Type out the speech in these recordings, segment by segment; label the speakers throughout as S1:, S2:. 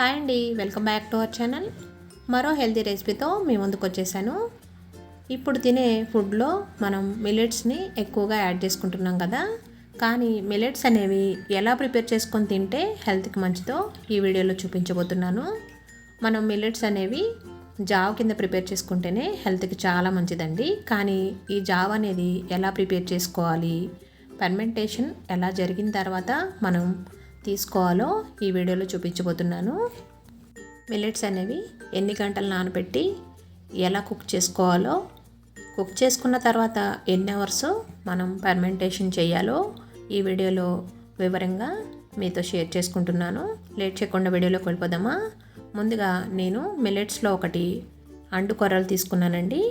S1: Hi అండి, welcome back to our channel. మరో healthy రెసిపీతో మీ ముందుకు వచ్చేసాను. ఇప్పుడు తినే ఫుడ్లో మనం మిల్లెట్స్ని ఎక్కువగా యాడ్ చేసుకుంటున్నాం కదా, కానీ మిల్లెట్స్ అనేవి ఎలా ప్రిపేర్ చేసుకొని తింటే హెల్త్కి మంచిదో ఈ వీడియోలో చూపించబోతున్నాను. మనం మిల్లెట్స్ అనేవి జావ్ కింద ప్రిపేర్ చేసుకుంటేనే హెల్త్కి చాలా మంచిదండి. కానీ ఈ జావ్ అనేది ఎలా ప్రిపేర్ చేసుకోవాలి, ఫెర్మెంటేషన్ ఎలా జరిగిన తర్వాత మనం తీసుకోవాలో ఈ వీడియోలో చూపించబోతున్నాను. మిల్లెట్స్ అనేవి ఎన్ని గంటలు నానబెట్టి ఎలా కుక్ చేసుకోవాలో, కుక్ చేసుకున్న తర్వాత ఎన్ని అవర్స్ మనం ఫెర్మెంటేషన్ చేయాలో ఈ వీడియోలో వివరంగా మీతో షేర్ చేసుకుంటున్నాను. లేట్ చేయకుండా వీడియోలోకి వెళ్ళిపోదామా. ముందుగా నేను మిల్లెట్స్లో ఒకటి అండు కొర్రలు తీసుకున్నానండి.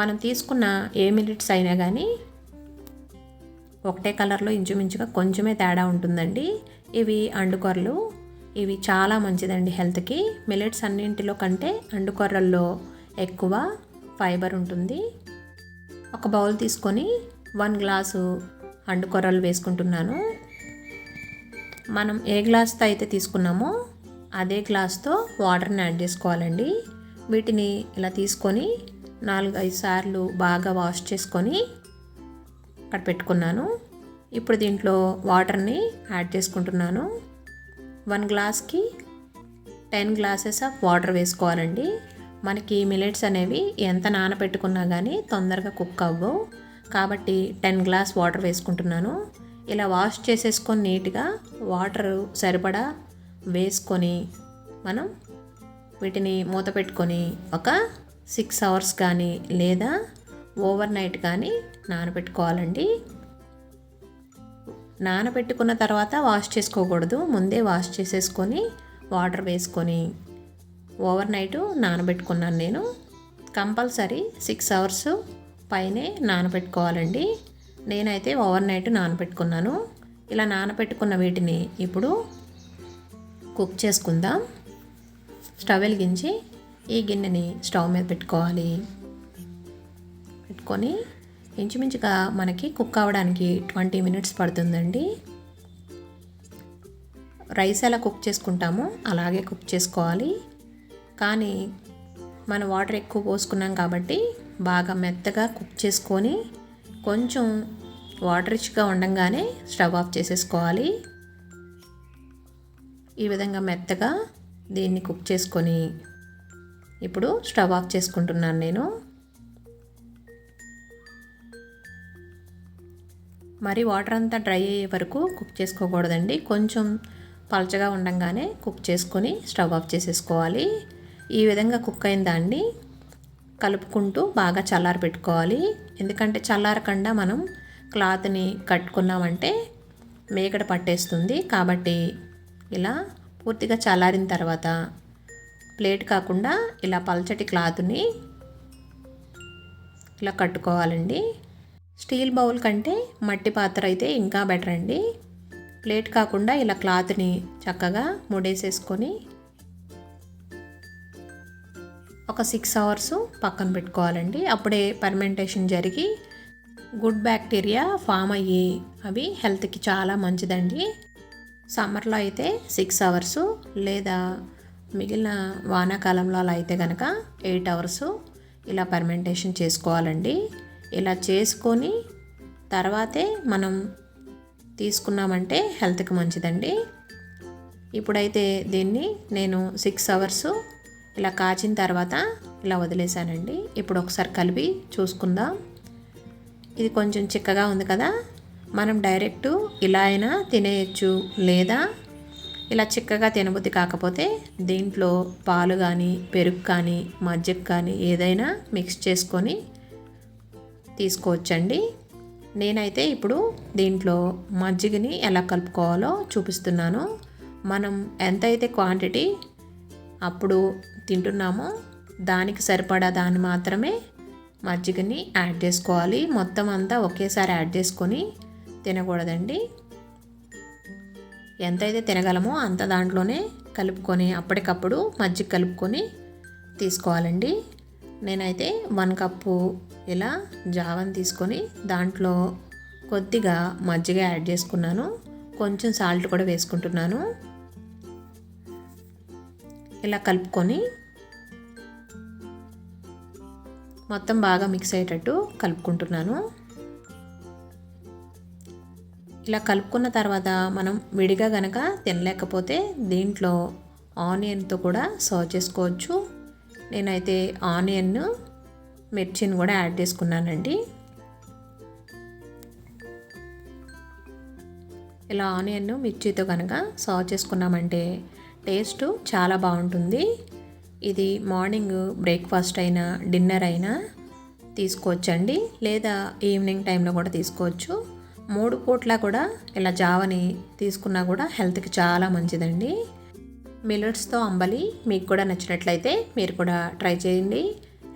S1: మనం తీసుకున్న ఏ మిల్లెట్స్ అయినా కానీ ఒకటే కలర్లో ఇంచుమించుగా కొంచెమే తేడా ఉంటుందండి. ఇవి అండుకొర్రలు, ఇవి చాలా మంచిదండి హెల్త్కి. మిల్లెట్స్ అన్నింటిలో కంటే అండుకొర్రల్లో ఎక్కువ ఫైబర్ ఉంటుంది. ఒక బౌల్ తీసుకొని 1 గ్లాసు అండుకొర్రలు వేసుకుంటున్నాను. మనం ఏ గ్లాస్తో అయితే తీసుకున్నామో అదే గ్లాస్తో వాటర్ని యాడ్ చేసుకోవాలండి. వీటిని ఇలా తీసుకొని 4-5 సార్లు బాగా వాష్ చేసుకొని అక్కడ పెట్టుకున్నాను. ఇప్పుడు దీంట్లో వాటర్ని యాడ్ చేసుకుంటున్నాను. 1 గ్లాస్కి 10 గ్లాసెస్ ఆఫ్ వాటర్ వేసుకోవాలండి. మనకి మిల్లెట్స్ అనేవి ఎంత నానబెట్టుకున్నా కానీ తొందరగా కుక్ అవ్వవు, కాబట్టి 10 గ్లాస్ వాటర్ వేసుకుంటున్నాను. ఇలా వాష్ చేసేసుకొని నీట్గా వాటర్ సరిపడా వేసుకొని మనం వీటిని మూత పెట్టుకొని ఒక 6 అవర్స్ కానీ లేదా ఓవర్ నైట్ కానీ నానబెట్టుకోవాలండి. నానబెట్టుకున్న తర్వాత వాష్ చేసుకోకూడదు, ముందే వాష్ చేసేసుకొని వాటర్ వేసుకొని ఓవర్ నైట్ నానబెట్టుకున్నాను నేను. కంపల్సరీ 6 అవర్స్ పైనే నానబెట్టుకోవాలండి. నేనైతే ఓవర్ నైట్ నానబెట్టుకున్నాను. ఇలా నానబెట్టుకున్న వీటిని ఇప్పుడు కుక్ చేసుకుందాం. స్టవ్ వెలిగించి ఈ గిన్నెని స్టవ్ మీద పెట్టుకోవాలి. పెట్టుకొని ఇంచుమించుగా మనకి కుక్ అవ్వడానికి 20 మినిట్స్ పడుతుందండి. రైస్ ఎలా కుక్ చేసుకుంటామో అలాగే కుక్ చేసుకోవాలి. కానీ మనం వాటర్ ఎక్కువ పోసుకున్నాం కాబట్టి బాగా మెత్తగా కుక్ చేసుకొని కొంచెం వాటర్ రిచ్గా ఉండంగానే స్టవ్ ఆఫ్ చేసేసుకోవాలి. ఈ విధంగా మెత్తగా దీన్ని కుక్ చేసుకొని ఇప్పుడు స్టవ్ ఆఫ్ చేసుకుంటున్నాను నేను. మరి వాటర్ అంతా డ్రై అయ్యే వరకు కుక్ చేసుకోకూడదండి. కొంచెం పలచగా ఉండంగానే కుక్ చేసుకొని స్టవ్ ఆఫ్ చేసేసుకోవాలి. ఈ విధంగా కుక్ అయిన దాన్ని కలుపుకుంటూ బాగా చల్లారి పెట్టుకోవాలి. ఎందుకంటే చల్లారకుండా మనం క్లాత్ని కట్టుకున్నామంటే మేకడ పట్టేస్తుంది. కాబట్టి ఇలా పూర్తిగా చల్లారిన తర్వాత ప్లేట్ కాకుండా ఇలా పల్చటి క్లాత్ని ఇలా కట్టుకోవాలండి. స్టీల్ బౌల్ కంటే మట్టి పాత్ర అయితే ఇంకా బెటర్ అండి. ప్లేట్ కాకుండా ఇలా క్లాత్ని చక్కగా ముడేసేసుకొని ఒక 6 అవర్స్ పక్కన పెట్టుకోవాలండి. అప్పుడే ఫెర్మెంటేషన్ జరిగి గుడ్ బ్యాక్టీరియా ఫామ్ అయ్యి అవి హెల్త్కి చాలా మంచిదండి. సమ్మర్లో అయితే 6 అవర్స్ లేదా మిగిలిన వానాకాలంలో అలా అయితే కనుక 8 అవర్స్ ఇలా ఫెర్మెంటేషన్ చేసుకోవాలండి. ఇలా చేసుకొని తర్వాతే మనం తీసుకున్నామంటే హెల్త్కి మంచిదండి. ఇప్పుడైతే దీన్ని నేను 6 అవర్స్ ఇలా కాచిన తర్వాత ఇలా వదిలేసానండి. ఇప్పుడు ఒకసారి కలిపి చూసుకుందాం. ఇది కొంచెం చిక్కగా ఉంది కదా, మనం డైరెక్ట్ ఇలా అయినా తినేయచ్చు, లేదా ఇలా చిక్కగా తినబుద్ధి కాకపోతే దీంట్లో పాలు కానీ పెరుగు కానీ మజ్జిగ కానీ ఏదైనా మిక్స్ చేసుకొని తీసుకోవచ్చండి. నేనైతే ఇప్పుడు దీంట్లో మజ్జిగని ఎలా కలుపుకోవాలో చూపిస్తున్నాను. మనం ఎంతైతే క్వాంటిటీ అప్పుడు తింటున్నామో దానికి సరిపడా దాన్ని మాత్రమే మజ్జిగని యాడ్ చేసుకోవాలి. మొత్తం అంతా ఒకేసారి యాడ్ చేసుకొని తినకూడదండి. ఎంతైతే తినగలమో అంత దాంట్లోనే కలుపుకొని అప్పటికప్పుడు మజ్జిగ కలుపుకొని తీసుకోవాలండి. నేనైతే 1 కప్పు ఇలా జావని తీసుకొని దాంట్లో కొద్దిగా మజ్జిగ యాడ్ చేసుకున్నాను. కొంచెం సాల్ట్ కూడా వేసుకుంటున్నాను. ఇలా కలుపుకొని మొత్తం బాగా మిక్స్ అయ్యేటట్టు కలుపుకుంటున్నాను. ఇలా కలుపుకున్న తర్వాత మనం విడిగా గనక తినలేకపోతే దీంట్లో ఆనియన్తో కూడా సర్వ్ చేసుకోవచ్చు. నేనైతే ఆనియన్ మిర్చిని కూడా యాడ్ చేసుకున్నానండి. ఇలా ఆనియన్ మిర్చితో కనుక సర్వ్ చేసుకున్నామంటే టేస్ట్ చాలా బాగుంటుంది. ఇది మార్నింగ్ బ్రేక్ఫాస్ట్ అయినా డిన్నర్ అయినా తీసుకోవచ్చండి, లేదా ఈవినింగ్ టైంలో కూడా తీసుకోవచ్చు. 3 పూట్ల కూడా ఇలా జావని తీసుకున్నా కూడా హెల్త్కి చాలా మంచిదండి. మిల్లెట్స్తో అంబలి మీకు కూడా నచ్చినట్లయితే మీరు కూడా ట్రై చేయండి.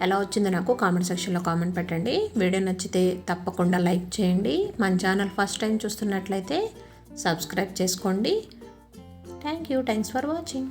S1: ఎలా వచ్చిందో నాకు కామెంట్ సెక్షన్లో కామెంట్ పెట్టండి. వీడియో నచ్చితే తప్పకుండా లైక్ చేయండి. మన ఛానల్ ఫస్ట్ టైం చూస్తున్నట్లయితే సబ్స్క్రైబ్ చేసుకోండి. Thanks for watching.